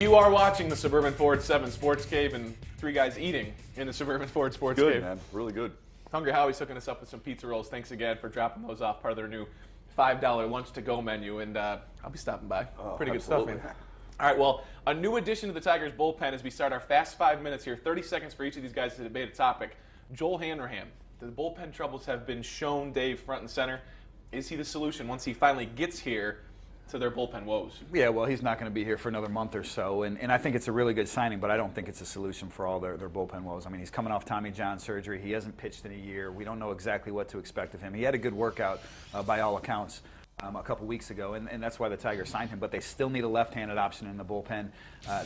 You are watching the Suburban Ford 7 Sports Cave and three guys eating in the Suburban Ford Sports Cave. Good, man. Really good. Hungry Howie's hooking us up with some pizza rolls. Thanks again for dropping those off, part of their new $5 lunch-to-go menu, and I'll be stopping by. Pretty good stuff, man. All right, well, a new addition to the Tigers bullpen as we start our fast 5 minutes here. 30 seconds for each of these guys to debate a topic. Joel Hanrahan. The bullpen troubles have been shown, Dave, front and center. Is he the solution once he finally gets here to their bullpen woes? Yeah, well, he's not going to be here for another month or so, and I think it's a really good signing, but I don't think it's a solution for all their bullpen woes. I mean, he's coming off Tommy John surgery. He hasn't pitched in a year. We don't know exactly what to expect of him. He had a good workout, by all accounts, a couple weeks ago, and that's why the Tigers signed him, but they still need a left-handed option in the bullpen.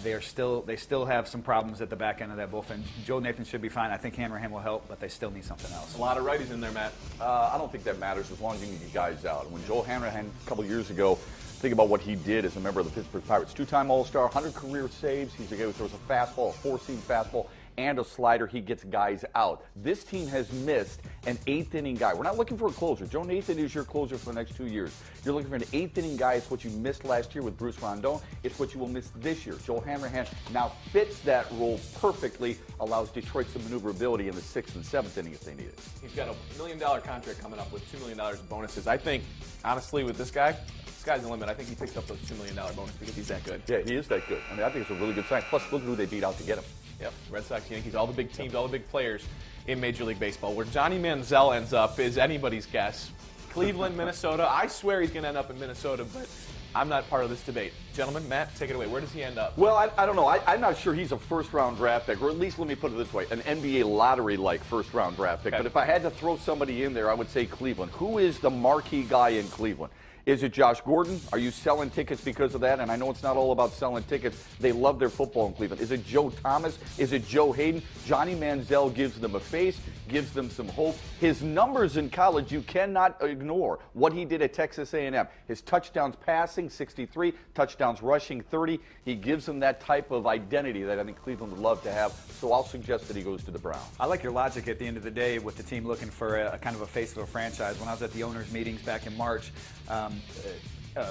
They still have some problems at the back end of that bullpen. Joe Nathan should be fine. I think Hanrahan will help, but they still need something else. A lot of righties in there, Matt. I don't think that matters as long as you can get guys out. When Joel Hanrahan, a couple years ago, think about what he did as a member of the Pittsburgh Pirates. Two-time All-Star, 100 career saves. He's a guy who throws a fastball, a four-seam fastball, and a slider. He gets guys out. This team has missed an eighth-inning guy. We're not looking for a closer. Joe Nathan is your closer for the next 2 years. You're looking for an eighth-inning guy. It's what you missed last year with Bruce Rondon. It's what you will miss this year. Joel Hanrahan now fits that role perfectly, allows Detroit some maneuverability in the sixth and seventh inning if they need it. He's got a $1 million contract coming up with $2 million in bonuses. I think, honestly, with this guy, sky's the limit. I think he picks up those $2 million bonus because he's that good. Yeah, he is that good. I mean, I think it's a really good sign. Plus, look at who they beat out to get him. Yep, Red Sox, Yankees, all the big teams, all the big players in Major League Baseball. Where Johnny Manziel ends up is anybody's guess. Cleveland, Minnesota. I swear he's going to end up in Minnesota, but I'm not part of this debate. Gentlemen, Matt, take it away. Where does he end up? Well, I don't know. I'm not sure he's a first-round draft pick, or at least let me put it this way, an NBA lottery-like first-round draft pick. Okay. But if I had to throw somebody in there, I would say Cleveland. Who is the marquee guy in Cleveland? Is it Josh Gordon? Are you selling tickets because of that? And I know it's not all about selling tickets. They love their football in Cleveland. Is it Joe Thomas? Is it Joe Hayden? Johnny Manziel gives them a face, gives them some hope. His numbers in college, you cannot ignore what he did at Texas A&M. His touchdowns passing, 63, touchdowns rushing, 30. He gives them that type of identity that I think Cleveland would love to have. So I'll suggest that he goes to the Browns. I like your logic at the end of the day with the team looking for a kind of a face of a franchise. When I was at the owners' meetings back in March,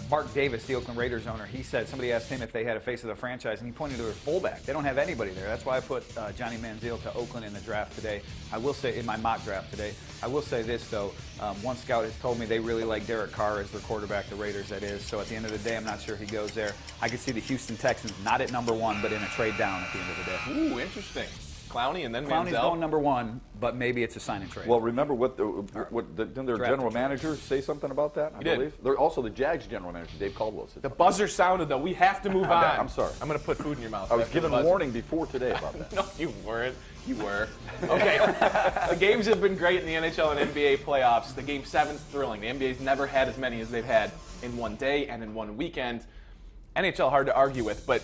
Mark Davis, the Oakland Raiders owner, he said, somebody asked him if they had a face of the franchise, and he pointed to their fullback. They don't have anybody there. That's why I put Johnny Manziel to Oakland in the draft today. I will say, in my mock draft today, I will say this, though. One scout has told me they really like Derek Carr as their quarterback, the Raiders, that is. So at the end of the day, I'm not sure he goes there. I could see the Houston Texans not at number one, but in a trade down at the end of the day. Ooh, interesting. Clowney and then Clowney's Manziel. going number one, but maybe it's a sign and trade. Well, remember didn't their general manager say something about that? I believe. They're also the Jags general manager, Dave Caldwell. The buzzer sounded, though. We have to move on. I'm sorry. I'm going to put food in your mouth. I was given warning before today about that. No, you weren't. You were. Okay. The games have been great in the NHL and NBA playoffs. The Game 7's thrilling. The NBA's never had as many as they've had in one day and in one weekend. NHL, hard to argue with, but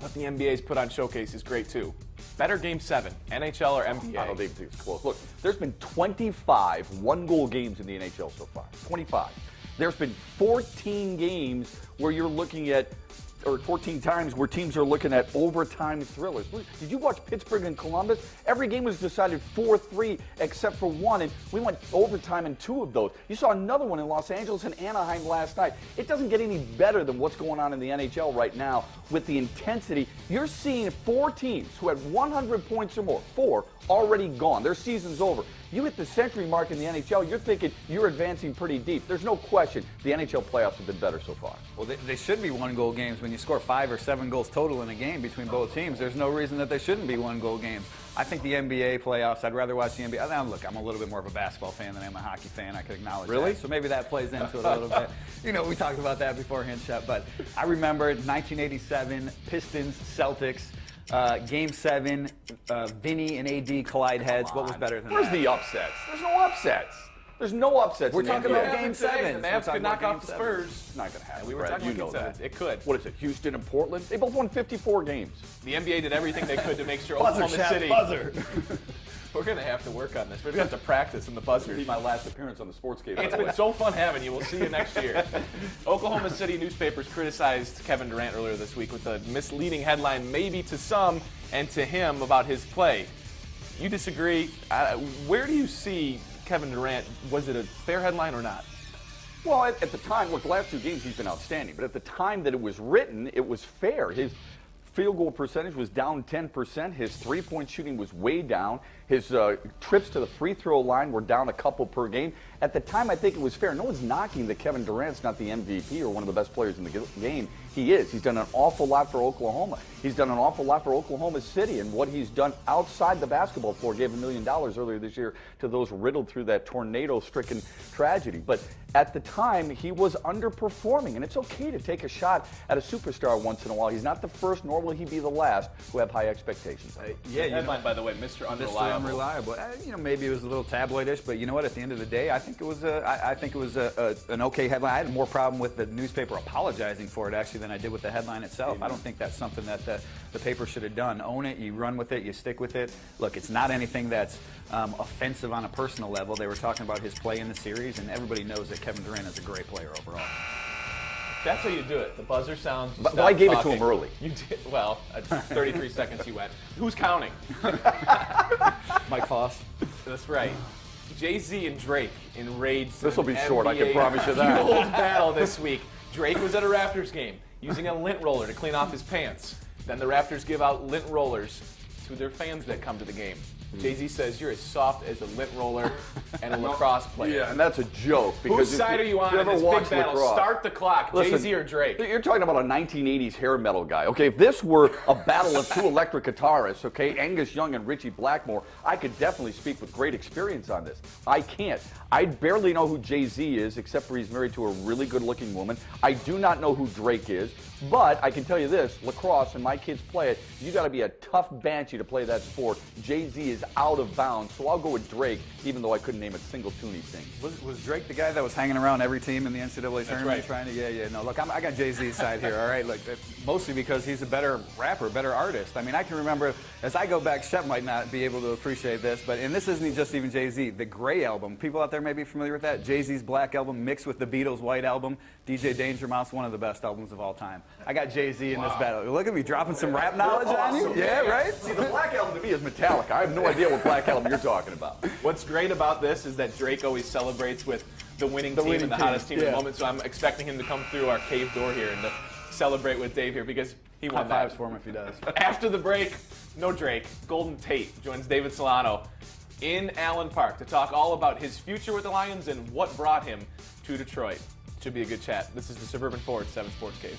what the NBA's put on Showcase is great, too. Better Game 7, NHL or NBA? I don't think it's close. Look, there's been 25 one-goal games in the NHL so far. 25. There's been 14 games where you're looking at, or 14 times where teams are looking at overtime thrillers. Did you watch Pittsburgh and Columbus? Every game was decided 4-3 except for one, and we went overtime in 2 of those. You saw another one in Los Angeles and Anaheim last night. It doesn't get any better than what's going on in the NHL right now with the intensity. You're seeing 4 teams who had 100 points or more, 4 already gone. Their season's over. You hit the century mark in the NHL, you're thinking you're advancing pretty deep. There's no question the NHL playoffs have been better so far. Well, they should be one-goal games. When you score 5 or 7 goals total in a game between both teams, there's no reason that they shouldn't be one-goal games. I think the NBA playoffs, I'd rather watch the NBA. Now, look, I'm a little bit more of a basketball fan than I am a hockey fan. I could acknowledge that. So maybe that plays into it a little bit. You know, we talked about that beforehand, Shep. But I remember 1987, Pistons, Celtics. Game 7, Vinny and AD collide heads. What was better than Where's that? the upsets? There's no upsets. There's no upsets. We're in the talking NBA. about Game 7. The Mavs could knock off the Spurs. It's not going to happen. We were Brad. talking You know about Game 7. that. It could. What is it, Houston and Portland? They both won 54 games. The NBA did everything they could to make sure Oklahoma City. Buzzer. We're going to have to work on this. We're going to have to practice in the buzzer. This will be my last appearance on the Sports Cave. It's been so fun having you. We'll see you next year. Oklahoma City newspapers criticized Kevin Durant earlier this week with a misleading headline, maybe to some and to him, about his play. You disagree. Where do you see Kevin Durant? Was it a fair headline or not? Well, at the time, look, the last 2 games he's been outstanding. But at the time that it was written, it was fair. His field goal percentage was down 10%. His three-point shooting was way down. His trips to the free throw line were down a couple per game. At the time, I think it was fair. No one's knocking that Kevin Durant's not the MVP or one of the best players in the game. He is. He's done an awful lot for Oklahoma. He's done an awful lot for Oklahoma City, and what he's done outside the basketball floor. Gave $1 million earlier this year to those riddled through that tornado-stricken tragedy. But at the time, he was underperforming, and it's okay to take a shot at a superstar once in a while. He's not the first, nor will he be the last, who have high expectations. Headline, by the way, Mr. Unreliable. Mr. Unreliable. Maybe it was a little tabloidish, but you know what? At the end of the day, I think it was an okay headline. I had more problem with the newspaper apologizing for it actually than I did with the headline itself. I don't think that's something that the paper should have done. Own it, you run with it, you stick with it. Look, it's not anything that's offensive on a personal level. They were talking about his play in the series, and everybody knows that Kevin Durant is a great player overall. That's how you do it. The buzzer sounds. But I gave it to him early. You did. Well, at 33 seconds you went. Who's counting? Mike Foss. That's right. Jay-Z and Drake enraged. This will be short, I can promise you that. Fueled battle this week. Drake was at a Raptors game using a lint roller to clean off his pants. Then the Raptors give out lint rollers to their fans that come to the game. Jay-Z says you're as soft as a lint roller and a lacrosse player. Yeah, and that's a joke. Whose side are you on in this big battle? Lacrosse. Start the clock. Jay-Z or Drake? You're talking about a 1980s hair metal guy. Okay, if this were a battle of two electric guitarists, okay, Angus Young and Richie Blackmore, I could definitely speak with great experience on this. I can't. I barely know who Jay-Z is, except for he's married to a really good-looking woman. I do not know who Drake is, but I can tell you this, lacrosse, and my kids play it, you got to be a tough banshee to play that sport. Jay-Z is out of bounds, so I'll go with Drake, even though I couldn't name a single tune he sings. Was Drake the guy that was hanging around every team in the NCAA tournament right. trying to? Yeah. No, look, I got Jay-Z's side here. All right, look, mostly because he's a better rapper, better artist. I mean, I can remember as I go back. Shep might not be able to appreciate this, and this isn't just even Jay-Z. The Gray album. People out there may be familiar with that. Jay-Z's Black album mixed with the Beatles' White album. DJ Danger Mouse, one of the best albums of all time. I got Jay-Z in this battle. Look at me dropping some rap knowledge on you. Yeah, right. See, the Black Album to me is Metallica. I have no idea what Black Album you're talking about. What's great about this is that Drake always celebrates with the winning team and the hottest team at the moment, so I'm expecting him to come through our cave door here and to celebrate with Dave here because he won High fives that. for him if he does. After the break, no Drake. Golden Tate joins David Solano in Allen Park to talk all about his future with the Lions and what brought him to Detroit. Should be a good chat. This is the Suburban Forward 7 Sports Cave.